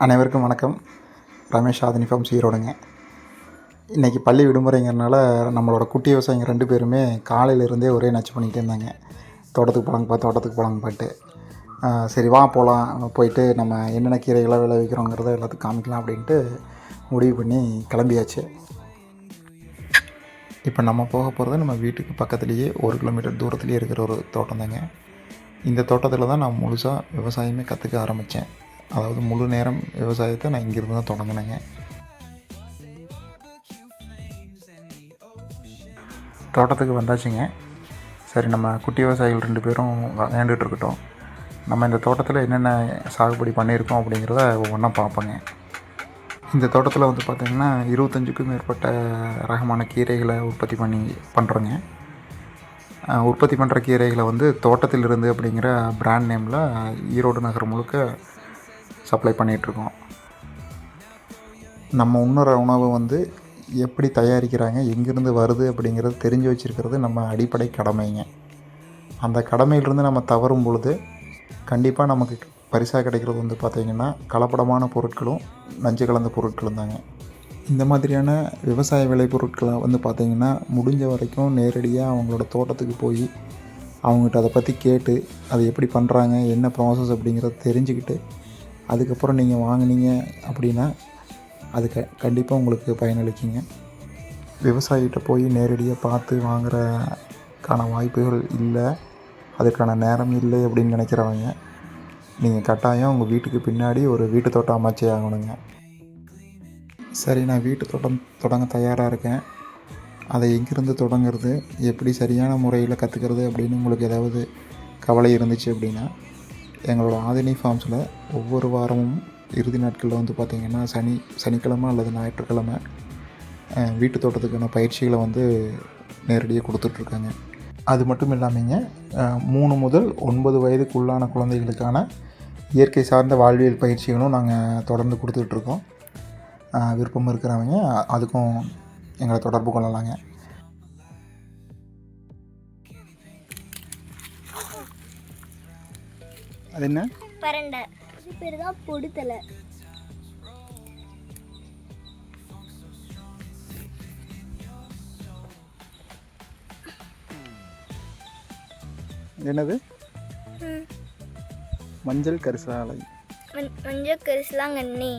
அனைவருக்கும் வணக்கம். ரமேஷ் ஆதினி ஃபார்ம்ஸ் ஈரோடுங்க. இன்றைக்கி பள்ளி விடுமுறைங்கிறனால நம்மளோட குட்டி விவசாயிங்க 2 பேருமே காலையிலேருந்தே ஒரே நச்சு பண்ணிகிட்டே இருந்தாங்க. தோட்டத்துக்கு போகலாங்கப்பாட்டு. சரி வா போகலாம், போயிட்டு நம்ம என்னென்ன கீரைகளை விளைவிக்கிறோங்கிறத எல்லாத்துக்கும் காமிக்கலாம் அப்படின்ட்டு முடிவு பண்ணி கிளம்பியாச்சு. இப்போ நம்ம போக போகிறது நம்ம வீட்டுக்கு பக்கத்துலேயே 1 கிலோமீட்டர் தூரத்துலேயே இருக்கிற ஒரு தோட்டம் தாங்க. இந்த தோட்டத்தில் தான் நான் முழுசாக விவசாயமே கற்றுக்க ஆரம்பித்தேன். அதாவது முழு நேரம் விவசாயத்தை நான் இங்கேருந்து தான் தொடங்கினேங்க. தோட்டத்துக்கு வந்தாச்சுங்க. சரி, நம்ம குட்டி விவசாயிகள் 2 பேரும் விளையாண்டுட்டு இருக்கட்டும். நம்ம இந்த தோட்டத்தில் என்னென்ன சாகுபடி பண்ணியிருக்கோம் அப்படிங்கிறத ஒவ்வொன்றா பார்ப்போங்க. இந்த தோட்டத்தில் வந்து பார்த்திங்கன்னா 25க்கும் மேற்பட்ட ரகமான கீரைகளை உற்பத்தி பண்ணுறோங்க. உற்பத்தி பண்ணுற கீரைகளை வந்து தோட்டத்திலிருந்து அப்படிங்கிற பிராண்ட் நேமில் ஈரோடு நகர் முழுக்க சப்ளை பண்ணிகிட்ருக்கோம். நம்ம உண்ணுற உணவு வந்து எப்படி தயாரிக்கிறாங்க, எங்கேருந்து வருது அப்படிங்கிறது தெரிஞ்சு வச்சுருக்கிறது நம்ம அடிப்படை கடமைங்க. அந்த கடமையிலிருந்து நம்ம தவறும் பொழுது கண்டிப்பாக நமக்கு பரிசாக கிடைக்கிறது வந்து பார்த்திங்கன்னா கலப்படமான பொருட்களும் நஞ்சு கலந்த பொருட்களும் தாங்க. இந்த மாதிரியான விவசாய விளைபொருட்களை வந்து பார்த்திங்கன்னா முடிஞ்ச வரைக்கும் நேரடியாக அவங்களோட தோட்டத்துக்கு போய் அவங்ககிட்ட அதை பற்றி கேட்டு அதை எப்படி பண்ணுறாங்க, என்ன ப்ராசஸ் அப்படிங்கிறத தெரிஞ்சுக்கிட்டு அதுக்கப்புறம் நீங்கள் வாங்கினீங்க அப்படின்னா அது கண்டிப்பாக உங்களுக்கு பயனளிக்குங்க. விவசாயிகிட்ட போய் நேரடியாக பார்த்து வாங்குறதுக்கான வாய்ப்புகள் இல்லை, அதுக்கான நேரம் இல்லை அப்படின்னு நினைக்கிறவங்க நீங்கள் கட்டாயம் உங்கள் வீட்டுக்கு பின்னாடி ஒரு வீட்டு தோட்டம் அமைச்சே ஆகணுங்க. சரி, நான் வீட்டு தோட்டம் தொடங்க தயாராக இருக்கேன், அதை எங்கேருந்து தொடங்கிறது, எப்படி சரியான முறையில் கற்றுக்கிறது அப்படின்னு உங்களுக்கு ஏதாவது கவலை இருந்துச்சு அப்படின்னா எங்களோட ஆதினி ஃபார்ம்ஸில் ஒவ்வொரு வாரமும் இறுதி நாட்களில் வந்து பார்த்திங்கன்னா சனிக்கிழமை அல்லது ஞாயிற்றுக்கிழமை வீட்டு தோட்டத்துக்கான பயிற்சிகளை வந்து நேரடியாக கொடுத்துட்ருக்காங்க. அது மட்டும் இல்லாமங்க 3 முதல் 9 வயதுக்குள்ளான குழந்தைகளுக்கான இயற்கை சார்ந்த வாழ்வியல் பயிற்சிகளும் நாங்கள் தொடர்ந்து கொடுத்துட்ருக்கோம். விருப்பம் இருக்கிறவங்க அதுக்கும் எங்களை தொடர்பு கொள்ளலாங்க. அது என்ன பரண்டை, இது பேர் தான் பொடுத்தலை. என்னது? மஞ்சள் கரிசலாங்கண்ணி. மஞ்சள் கரிசலாங்கண்ணி.